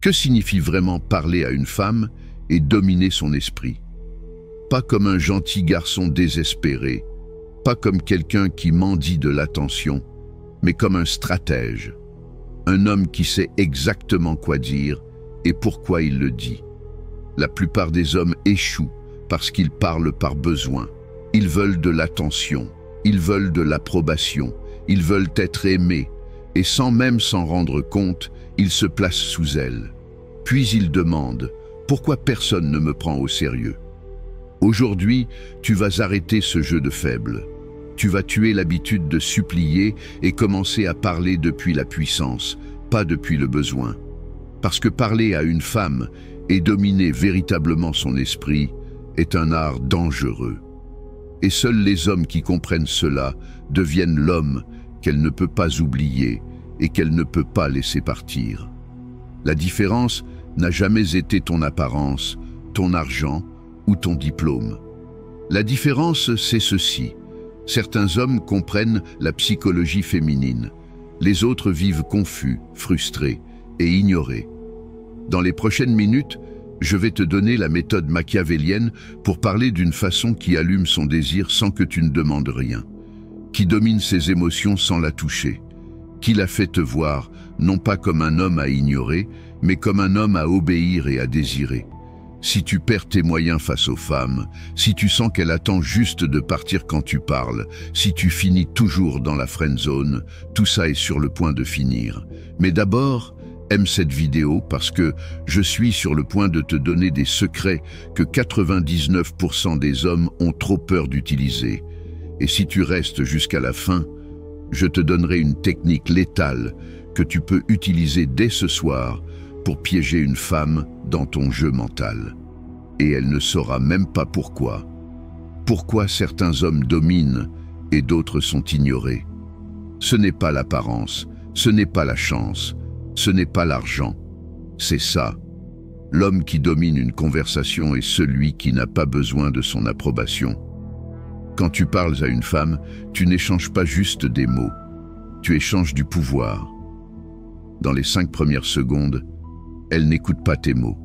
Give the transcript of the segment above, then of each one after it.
Que signifie vraiment parler à une femme et dominer son esprit? Pas comme un gentil garçon désespéré, pas comme quelqu'un qui mendie de l'attention, mais comme un stratège, un homme qui sait exactement quoi dire et pourquoi il le dit. La plupart des hommes échouent parce qu'ils parlent par besoin. Ils veulent de l'attention, ils veulent de l'approbation, ils veulent être aimés, et sans même s'en rendre compte, ils se placent sous elle. Puis ils demandent « Pourquoi personne ne me prend au sérieux ?» Aujourd'hui, tu vas arrêter ce jeu de faible. Tu vas tuer l'habitude de supplier et commencer à parler depuis la puissance, pas depuis le besoin. Parce que parler à une femme et dominer véritablement son esprit est un art dangereux. Et seuls les hommes qui comprennent cela deviennent l'homme qu'elle ne peut pas oublier et qu'elle ne peut pas laisser partir. La différence n'a jamais été ton apparence, ton argent ou ton diplôme. La différence, c'est ceci. Certains hommes comprennent la psychologie féminine. Les autres vivent confus, frustrés et ignorés. Dans les prochaines minutes, je vais te donner la méthode machiavélienne pour parler d'une façon qui allume son désir sans que tu ne demandes rien, qui domine ses émotions sans la toucher, qui la fait te voir, non pas comme un homme à ignorer, mais comme un homme à obéir et à désirer. Si tu perds tes moyens face aux femmes, si tu sens qu'elle attend juste de partir quand tu parles, si tu finis toujours dans la friend zone, tout ça est sur le point de finir. Mais d'abord, aime cette vidéo parce que je suis sur le point de te donner des secrets que 99% des hommes ont trop peur d'utiliser. Et si tu restes jusqu'à la fin, je te donnerai une technique létale que tu peux utiliser dès ce soir pour piéger une femme dans ton jeu mental. Et elle ne saura même pas pourquoi. Pourquoi certains hommes dominent et d'autres sont ignorés. Ce n'est pas l'apparence, ce n'est pas la chance, ce n'est pas l'argent. C'est ça. L'homme qui domine une conversation est celui qui n'a pas besoin de son approbation. Quand tu parles à une femme, tu n'échanges pas juste des mots, tu échanges du pouvoir. Dans les 5 premières secondes, elle n'écoute pas tes mots.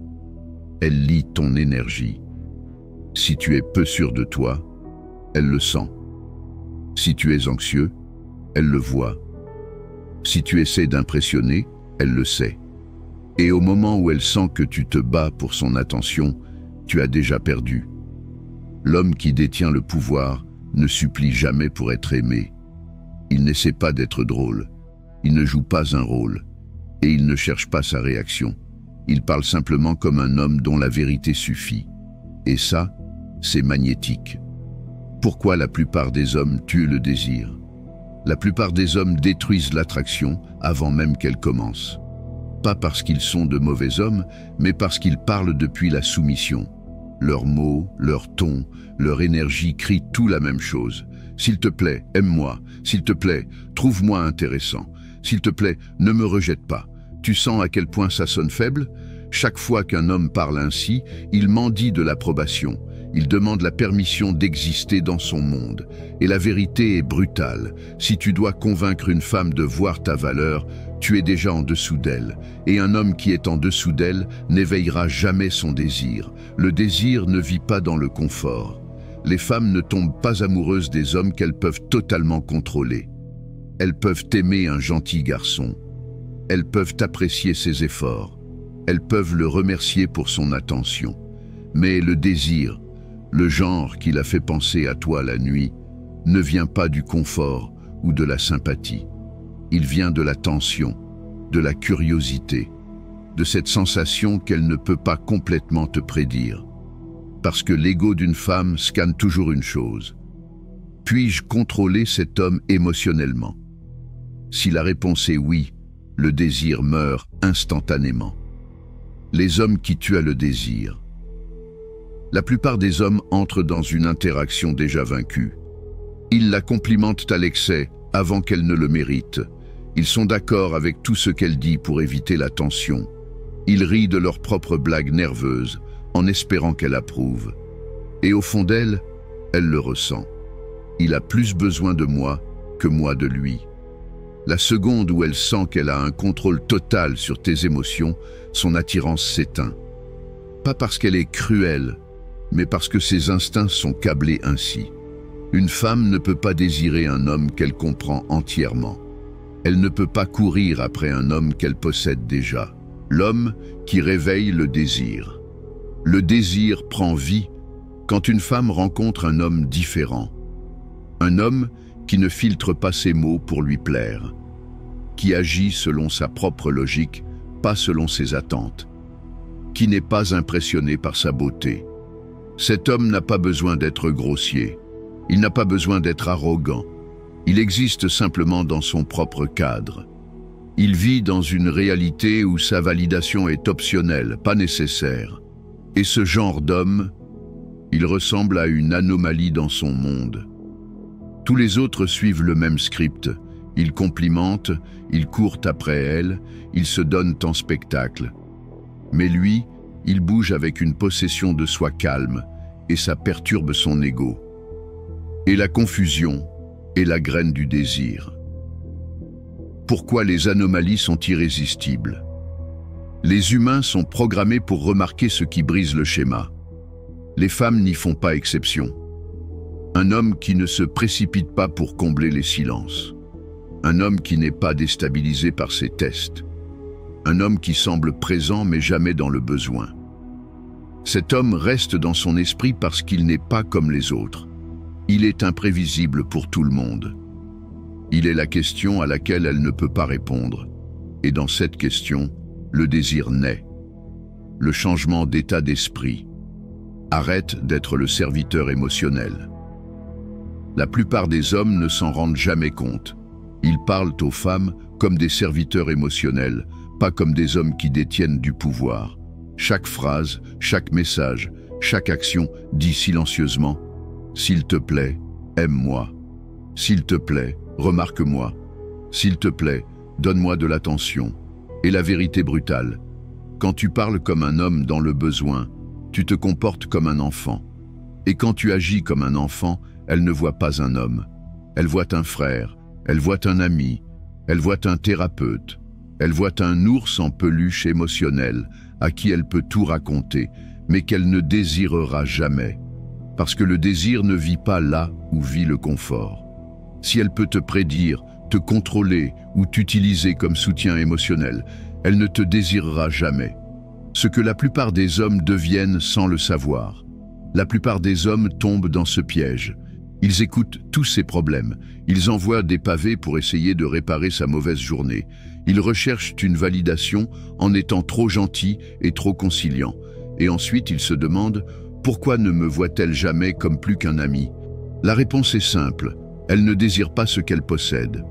Elle lit ton énergie. Si tu es peu sûr de toi, elle le sent. Si tu es anxieux, elle le voit. Si tu essaies d'impressionner, elle le sait. Et au moment où elle sent que tu te bats pour son attention, tu as déjà perdu. L'homme qui détient le pouvoir ne supplie jamais pour être aimé. Il n'essaie pas d'être drôle. Il ne joue pas un rôle. Et il ne cherche pas sa réaction. Il parle simplement comme un homme dont la vérité suffit. Et ça, c'est magnétique. Pourquoi la plupart des hommes tuent le désir? La plupart des hommes détruisent l'attraction avant même qu'elle commence. Pas parce qu'ils sont de mauvais hommes, mais parce qu'ils parlent depuis la soumission. Leurs mots, leur ton, leur énergie crient tout la même chose. S'il te plaît, aime-moi. S'il te plaît, trouve-moi intéressant. S'il te plaît, ne me rejette pas. Tu sens à quel point ça sonne faible? Chaque fois qu'un homme parle ainsi, il mendie de l'approbation. Il demande la permission d'exister dans son monde. Et la vérité est brutale. Si tu dois convaincre une femme de voir ta valeur, tu es déjà en dessous d'elle. Et un homme qui est en dessous d'elle n'éveillera jamais son désir. Le désir ne vit pas dans le confort. Les femmes ne tombent pas amoureuses des hommes qu'elles peuvent totalement contrôler. Elles peuvent aimer un gentil garçon. Elles peuvent apprécier ses efforts. Elles peuvent le remercier pour son attention. Mais le désir, le genre qui l'a fait penser à toi la nuit, ne vient pas du confort ou de la sympathie. Il vient de la tension, de la curiosité, de cette sensation qu'elle ne peut pas complètement te prédire. Parce que l'ego d'une femme scanne toujours une chose. Puis-je contrôler cet homme émotionnellement? Si la réponse est oui, le désir meurt instantanément. Les hommes qui tuent le désir. La plupart des hommes entrent dans une interaction déjà vaincue. Ils la complimentent à l'excès avant qu'elle ne le mérite. Ils sont d'accord avec tout ce qu'elle dit pour éviter la tension. Ils rient de leurs propres blagues nerveuses en espérant qu'elle approuve. Et au fond d'elle, elle le ressent. Il a plus besoin de moi que moi de lui. La seconde où elle sent qu'elle a un contrôle total sur tes émotions, son attirance s'éteint. Pas parce qu'elle est cruelle, mais parce que ses instincts sont câblés ainsi. Une femme ne peut pas désirer un homme qu'elle comprend entièrement. Elle ne peut pas courir après un homme qu'elle possède déjà. L'homme qui réveille le désir. Le désir prend vie quand une femme rencontre un homme différent. Un homme qui ne filtre pas ses mots pour lui plaire, qui agit selon sa propre logique, pas selon ses attentes, qui n'est pas impressionné par sa beauté. Cet homme n'a pas besoin d'être grossier, il n'a pas besoin d'être arrogant, il existe simplement dans son propre cadre. Il vit dans une réalité où sa validation est optionnelle, pas nécessaire. Et ce genre d'homme, il ressemble à une anomalie dans son monde. Tous les autres suivent le même script. Ils complimentent, ils courent après elle, ils se donnent en spectacle. Mais lui, il bouge avec une possession de soi calme, et ça perturbe son ego. Et la confusion est la graine du désir. Pourquoi les anomalies sont irrésistibles? Les humains sont programmés pour remarquer ce qui brise le schéma. Les femmes n'y font pas exception. Un homme qui ne se précipite pas pour combler les silences. Un homme qui n'est pas déstabilisé par ses tests. Un homme qui semble présent mais jamais dans le besoin. Cet homme reste dans son esprit parce qu'il n'est pas comme les autres. Il est imprévisible pour tout le monde. Il est la question à laquelle elle ne peut pas répondre. Et dans cette question, le désir naît. Le changement d'état d'esprit. Arrête d'être le serviteur émotionnel. La plupart des hommes ne s'en rendent jamais compte. Ils parlent aux femmes comme des serviteurs émotionnels, pas comme des hommes qui détiennent du pouvoir. Chaque phrase, chaque message, chaque action dit silencieusement « S'il te plaît, aime-moi. S'il te plaît, remarque-moi. S'il te plaît, donne-moi de l'attention. » Et la vérité brutale, quand tu parles comme un homme dans le besoin, tu te comportes comme un enfant. Et quand tu agis comme un enfant, elle ne voit pas un homme. Elle voit un frère, elle voit un ami, elle voit un thérapeute, elle voit un ours en peluche émotionnel à qui elle peut tout raconter, mais qu'elle ne désirera jamais. Parce que le désir ne vit pas là où vit le confort. Si elle peut te prédire, te contrôler ou t'utiliser comme soutien émotionnel, elle ne te désirera jamais. Ce que la plupart des hommes deviennent sans le savoir. La plupart des hommes tombent dans ce piège. Ils écoutent tous ses problèmes. Ils envoient des pavés pour essayer de réparer sa mauvaise journée. Ils recherchent une validation en étant trop gentils et trop conciliants. Et ensuite, ils se demandent « Pourquoi ne me voit-elle jamais comme plus qu'un ami ?» La réponse est simple. Elle ne désire pas ce qu'elle possède.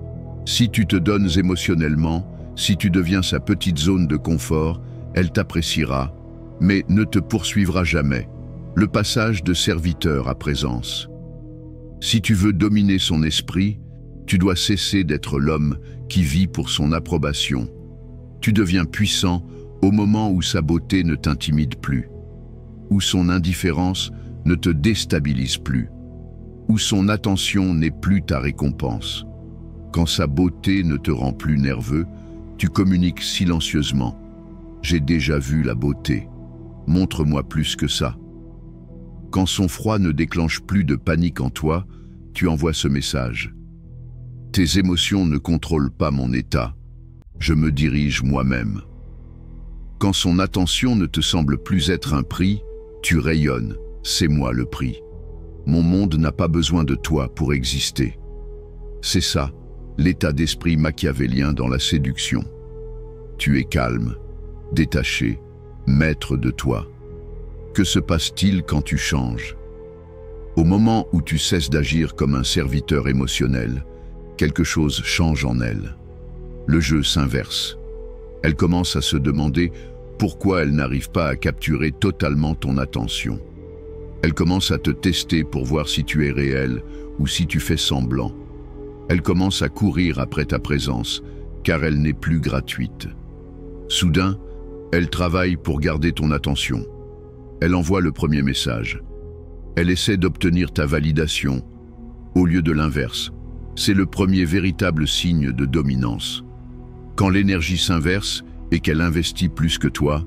Si tu te donnes émotionnellement, si tu deviens sa petite zone de confort, elle t'appréciera, mais ne te poursuivra jamais. Le passage de serviteur à présence. Si tu veux dominer son esprit, tu dois cesser d'être l'homme qui vit pour son approbation. Tu deviens puissant au moment où sa beauté ne t'intimide plus, où son indifférence ne te déstabilise plus, où son attention n'est plus ta récompense. Quand sa beauté ne te rend plus nerveux, tu communiques silencieusement. J'ai déjà vu la beauté. Montre-moi plus que ça. Quand son froid ne déclenche plus de panique en toi, tu envoies ce message. Tes émotions ne contrôlent pas mon état. Je me dirige moi-même. Quand son attention ne te semble plus être un prix, tu rayonnes. C'est moi le prix. Mon monde n'a pas besoin de toi pour exister. C'est ça, l'état d'esprit machiavélien dans la séduction. Tu es calme, détaché, maître de toi. Que se passe-t-il quand tu changes? Au moment où tu cesses d'agir comme un serviteur émotionnel, quelque chose change en elle. Le jeu s'inverse. Elle commence à se demander pourquoi elle n'arrive pas à capturer totalement ton attention. Elle commence à te tester pour voir si tu es réel ou si tu fais semblant. Elle commence à courir après ta présence, car elle n'est plus gratuite. Soudain, elle travaille pour garder ton attention. Elle envoie le premier message. Elle essaie d'obtenir ta validation, au lieu de l'inverse. C'est le premier véritable signe de dominance. Quand l'énergie s'inverse et qu'elle investit plus que toi,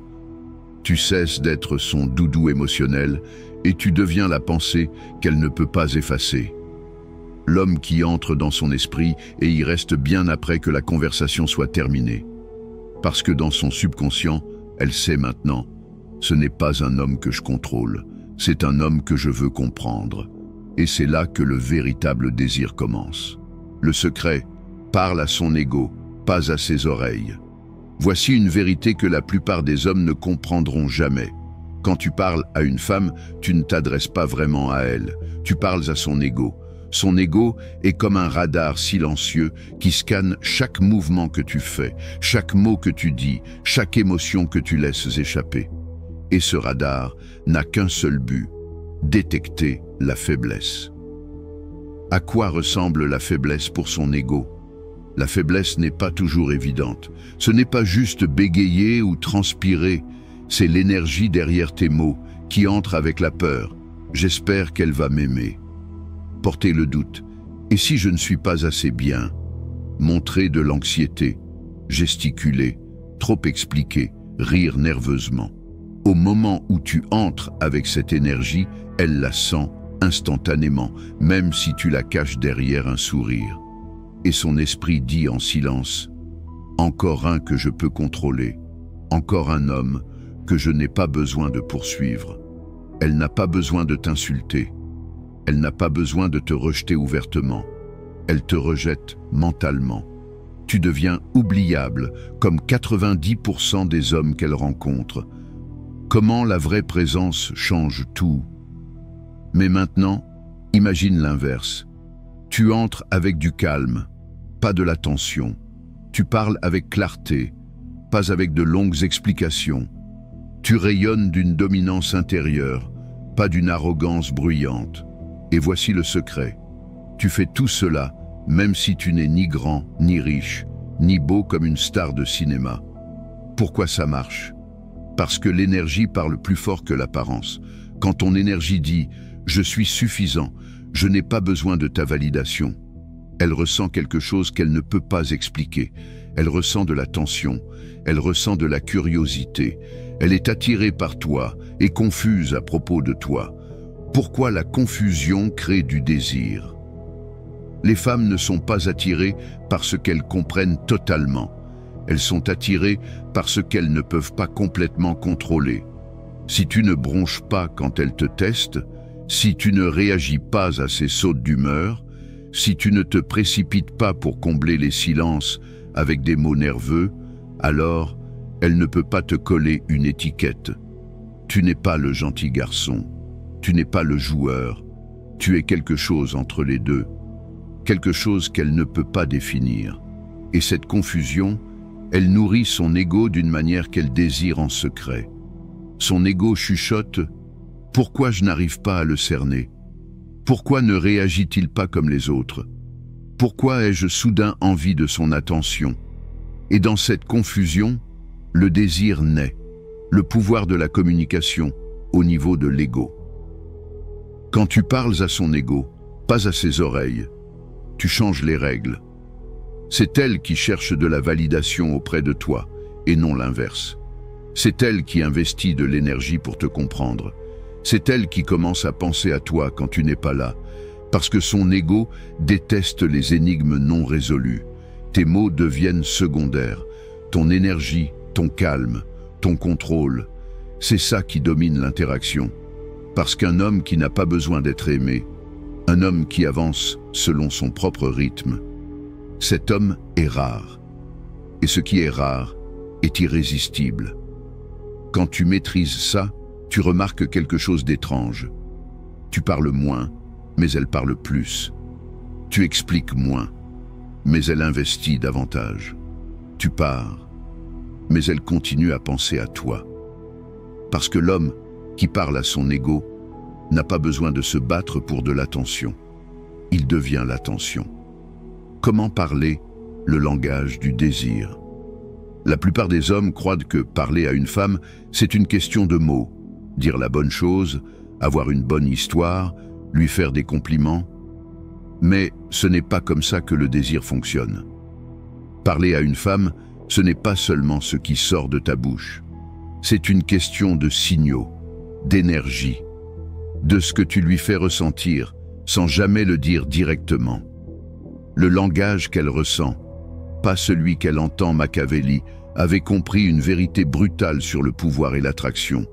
tu cesses d'être son doudou émotionnel et tu deviens la pensée qu'elle ne peut pas effacer. L'homme qui entre dans son esprit et y reste bien après que la conversation soit terminée. Parce que dans son subconscient, elle sait maintenant, ce n'est pas un homme que je contrôle, c'est un homme que je veux comprendre. Et c'est là que le véritable désir commence. Le secret parle à son ego, pas à ses oreilles. Voici une vérité que la plupart des hommes ne comprendront jamais. Quand tu parles à une femme, tu ne t'adresses pas vraiment à elle, tu parles à son ego. Son ego est comme un radar silencieux qui scanne chaque mouvement que tu fais, chaque mot que tu dis, chaque émotion que tu laisses échapper. Et ce radar n'a qu'un seul but, détecter la faiblesse. À quoi ressemble la faiblesse pour son ego? La faiblesse n'est pas toujours évidente. Ce n'est pas juste bégayer ou transpirer, c'est l'énergie derrière tes mots qui entre avec la peur. J'espère qu'elle va m'aimer. Porter le doute. Et si je ne suis pas assez bien? Montrer de l'anxiété, gesticuler, trop expliquer, rire nerveusement. Au moment où tu entres avec cette énergie, elle la sent instantanément, même si tu la caches derrière un sourire. Et son esprit dit en silence, « Encore un que je peux contrôler, encore un homme que je n'ai pas besoin de poursuivre. Elle n'a pas besoin de t'insulter. Elle n'a pas besoin de te rejeter ouvertement. Elle te rejette mentalement. Tu deviens oubliable, comme 90% des hommes qu'elle rencontre. Comment la vraie présence change tout. Mais maintenant, imagine l'inverse. Tu entres avec du calme, pas de la tension. Tu parles avec clarté, pas avec de longues explications. Tu rayonnes d'une dominance intérieure, pas d'une arrogance bruyante. Et voici le secret. Tu fais tout cela, même si tu n'es ni grand, ni riche, ni beau comme une star de cinéma. Pourquoi ça marche? Parce que l'énergie parle plus fort que l'apparence. Quand ton énergie dit « Je suis suffisant, je n'ai pas besoin de ta validation », elle ressent quelque chose qu'elle ne peut pas expliquer. Elle ressent de la tension, elle ressent de la curiosité. Elle est attirée par toi et confuse à propos de toi. Pourquoi la confusion crée du désir? Les femmes ne sont pas attirées par ce qu'elles comprennent totalement. Elles sont attirées par ce qu'elles ne peuvent pas complètement contrôler. Si tu ne bronches pas quand elles te testent, si tu ne réagis pas à ces sautes d'humeur, si tu ne te précipites pas pour combler les silences avec des mots nerveux, alors elle ne peut pas te coller une étiquette. Tu n'es pas le gentil garçon, tu n'es pas le joueur, tu es quelque chose entre les deux, quelque chose qu'elle ne peut pas définir. Et cette confusion, elle nourrit son ego d'une manière qu'elle désire en secret. Son ego chuchote « Pourquoi je n'arrive pas à le cerner? Pourquoi ne réagit-il pas comme les autres? Pourquoi ai-je soudain envie de son attention ?» Et dans cette confusion, le désir naît, le pouvoir de la communication au niveau de l'ego. Quand tu parles à son ego, pas à ses oreilles, tu changes les règles. C'est elle qui cherche de la validation auprès de toi, et non l'inverse. C'est elle qui investit de l'énergie pour te comprendre. C'est elle qui commence à penser à toi quand tu n'es pas là, parce que son ego déteste les énigmes non résolues. Tes mots deviennent secondaires. Ton énergie, ton calme, ton contrôle, c'est ça qui domine l'interaction. Parce qu'un homme qui n'a pas besoin d'être aimé, un homme qui avance selon son propre rythme, cet homme est rare. Et ce qui est rare est irrésistible. Quand tu maîtrises ça, tu remarques quelque chose d'étrange. Tu parles moins, mais elle parle plus. Tu expliques moins, mais elle investit davantage. Tu pars, mais elle continue à penser à toi. Parce que l'homme qui parle à son ego n'a pas besoin de se battre pour de l'attention. Il devient l'attention. Comment parler? Le langage du désir. La plupart des hommes croient que parler à une femme, c'est une question de mots. Dire la bonne chose, avoir une bonne histoire, lui faire des compliments. Mais ce n'est pas comme ça que le désir fonctionne. Parler à une femme, ce n'est pas seulement ce qui sort de ta bouche. C'est une question de signaux, d'énergie, de ce que tu lui fais ressentir, sans jamais le dire directement. Le langage qu'elle ressent, pas celui qu'elle entend. Machiavelli avait compris une vérité brutale sur le pouvoir et l'attraction.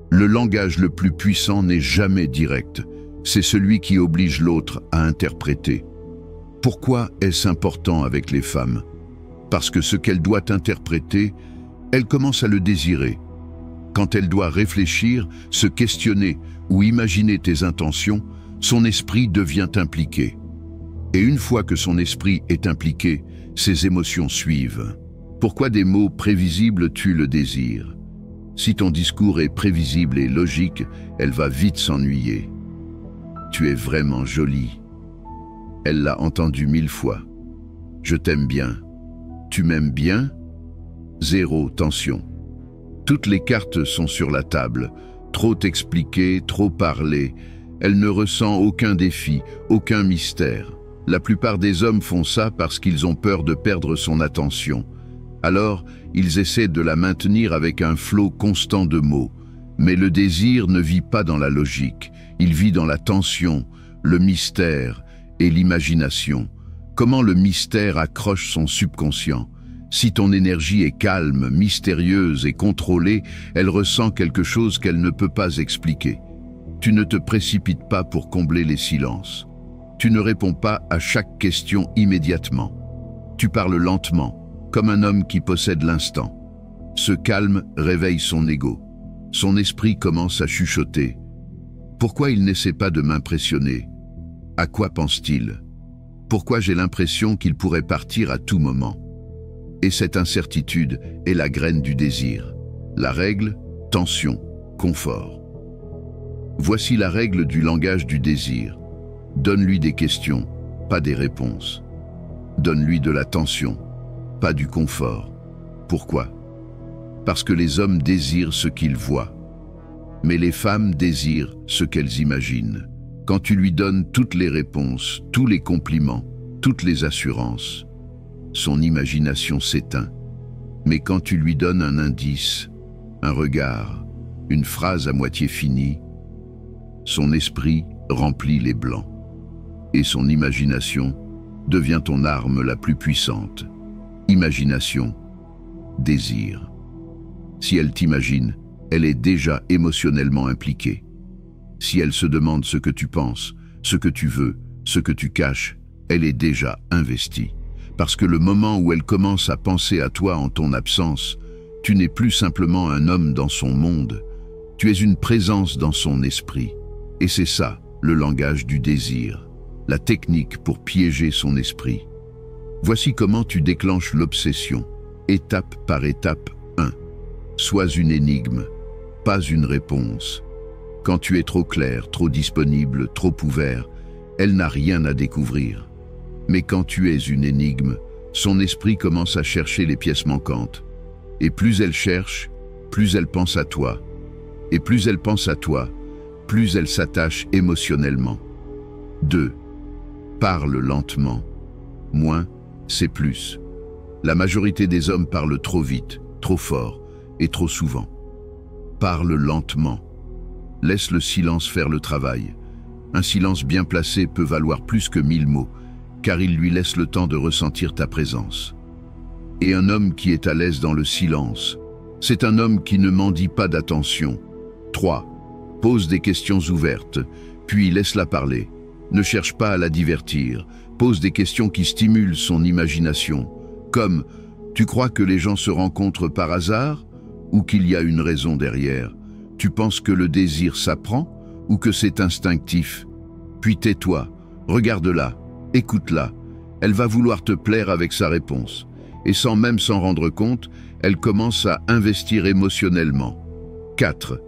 Le langage le plus puissant n'est jamais direct, c'est celui qui oblige l'autre à interpréter. Pourquoi est-ce important avec les femmes? Parce que ce qu'elle doit interpréter, elle commence à le désirer. Quand elle doit réfléchir, se questionner ou imaginer tes intentions, son esprit devient impliqué. Et une fois que son esprit est impliqué, ses émotions suivent. Pourquoi des mots prévisibles tuent le désir? Si ton discours est prévisible et logique, elle va vite s'ennuyer. Tu es vraiment jolie. Elle l'a entendu 1000 fois. Je t'aime bien. Tu m'aimes bien? Zéro tension. Toutes les cartes sont sur la table. Trop t'expliquer, trop parler. Elle ne ressent aucun défi, aucun mystère. La plupart des hommes font ça parce qu'ils ont peur de perdre son attention. Alors, ils essaient de la maintenir avec un flot constant de mots. Mais le désir ne vit pas dans la logique. Il vit dans la tension, le mystère et l'imagination. Comment le mystère accroche son subconscient? Si ton énergie est calme, mystérieuse et contrôlée, elle ressent quelque chose qu'elle ne peut pas expliquer. Tu ne te précipites pas pour combler les silences. Tu ne réponds pas à chaque question immédiatement. Tu parles lentement, comme un homme qui possède l'instant. Ce calme réveille son ego. Son esprit commence à chuchoter. Pourquoi il n'essaie pas de m'impressionner? À quoi pense-t-il? Pourquoi j'ai l'impression qu'il pourrait partir à tout moment? Et cette incertitude est la graine du désir. La règle, tension, confort. Voici la règle du langage du désir. Donne-lui des questions, pas des réponses. Donne-lui de la tension, pas du confort. Pourquoi? Parce que les hommes désirent ce qu'ils voient. Mais les femmes désirent ce qu'elles imaginent. Quand tu lui donnes toutes les réponses, tous les compliments, toutes les assurances, son imagination s'éteint. Mais quand tu lui donnes un indice, un regard, une phrase à moitié finie, son esprit remplit les blancs. Et son imagination devient ton arme la plus puissante. Imagination, désir. Si elle t'imagine, elle est déjà émotionnellement impliquée. Si elle se demande ce que tu penses, ce que tu veux, ce que tu caches, elle est déjà investie. Parce que le moment où elle commence à penser à toi en ton absence, tu n'es plus simplement un homme dans son monde, tu es une présence dans son esprit. Et c'est ça, le langage du désir, la technique pour piéger son esprit. Voici comment tu déclenches l'obsession, étape par étape. 1. Sois une énigme, pas une réponse. Quand tu es trop clair, trop disponible, trop ouvert, elle n'a rien à découvrir. Mais quand tu es une énigme, son esprit commence à chercher les pièces manquantes. Et plus elle cherche, plus elle pense à toi. Et plus elle pense à toi, plus elle s'attache émotionnellement. 2. Parle lentement. Moins, c'est plus. La majorité des hommes parlent trop vite, trop fort et trop souvent. Parle lentement. Laisse le silence faire le travail. Un silence bien placé peut valoir plus que 1000 mots, car il lui laisse le temps de ressentir ta présence. Et un homme qui est à l'aise dans le silence, c'est un homme qui ne mendie pas d'attention. 3. Pose des questions ouvertes, puis laisse-la parler. Ne cherche pas à la divertir. Pose des questions qui stimulent son imagination, comme « Tu crois que les gens se rencontrent par hasard ou qu'il y a une raison derrière? Tu penses que le désir s'apprend ou que c'est instinctif? Puis tais-toi, regarde-la, écoute-la. Elle va vouloir te plaire avec sa réponse. Et sans même s'en rendre compte, elle commence à investir émotionnellement. 4.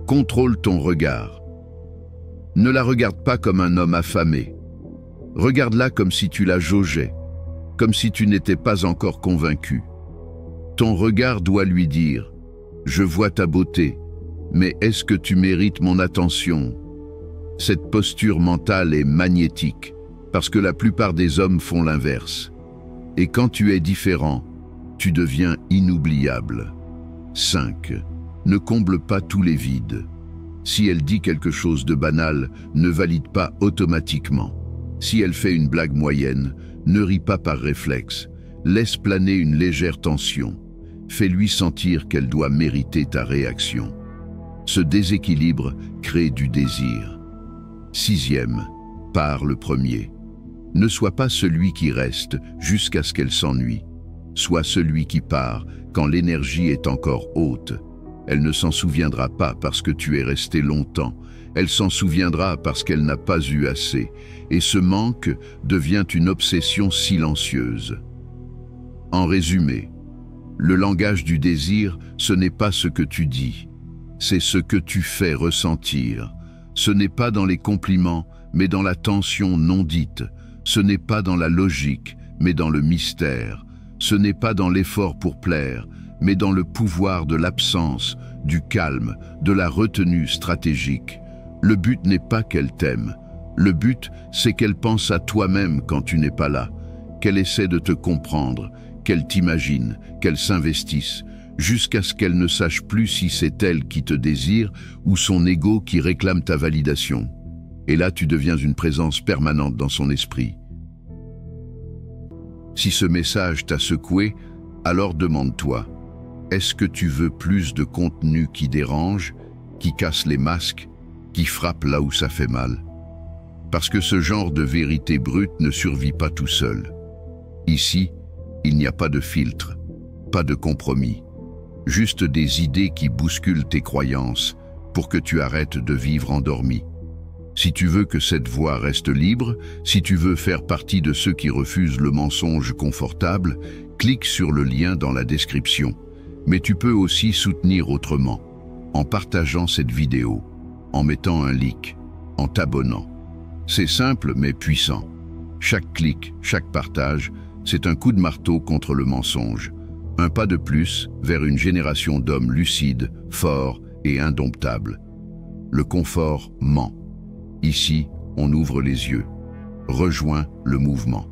Contrôle ton regard. Ne la regarde pas comme un homme affamé. Regarde-la comme si tu la jaugeais, comme si tu n'étais pas encore convaincu. Ton regard doit lui dire « Je vois ta beauté, mais est-ce que tu mérites mon attention ?» Cette posture mentale est magnétique. Parce que la plupart des hommes font l'inverse. Et quand tu es différent, tu deviens inoubliable. 5. Ne comble pas tous les vides. Si elle dit quelque chose de banal, ne valide pas automatiquement. Si elle fait une blague moyenne, ne ris pas par réflexe. Laisse planer une légère tension. Fais-lui sentir qu'elle doit mériter ta réaction. Ce déséquilibre crée du désir. 6e, parle premier. Ne sois pas celui qui reste jusqu'à ce qu'elle s'ennuie. Sois celui qui part quand l'énergie est encore haute. Elle ne s'en souviendra pas parce que tu es resté longtemps. Elle s'en souviendra parce qu'elle n'a pas eu assez. Et ce manque devient une obsession silencieuse. En résumé, le langage du désir, ce n'est pas ce que tu dis. C'est ce que tu fais ressentir. Ce n'est pas dans les compliments, mais dans la tension non dite. Ce n'est pas dans la logique, mais dans le mystère. Ce n'est pas dans l'effort pour plaire, mais dans le pouvoir de l'absence, du calme, de la retenue stratégique. Le but n'est pas qu'elle t'aime. Le but, c'est qu'elle pense à toi-même quand tu n'es pas là, qu'elle essaie de te comprendre, qu'elle t'imagine, qu'elle s'investisse, jusqu'à ce qu'elle ne sache plus si c'est elle qui te désire ou son ego qui réclame ta validation. Et là, tu deviens une présence permanente dans son esprit. Si ce message t'a secoué, alors demande-toi, est-ce que tu veux plus de contenu qui dérange, qui casse les masques, qui frappe là où ça fait mal? Parce que ce genre de vérité brute ne survit pas tout seul. Ici, il n'y a pas de filtre, pas de compromis, juste des idées qui bousculent tes croyances pour que tu arrêtes de vivre endormi. Si tu veux que cette voix reste libre, si tu veux faire partie de ceux qui refusent le mensonge confortable, clique sur le lien dans la description. Mais tu peux aussi soutenir autrement, en partageant cette vidéo, en mettant un like, en t'abonnant. C'est simple mais puissant. Chaque clic, chaque partage, c'est un coup de marteau contre le mensonge. Un pas de plus vers une génération d'hommes lucides, forts et indomptables. Le confort ment. Ici, on ouvre les yeux. Rejoins le mouvement.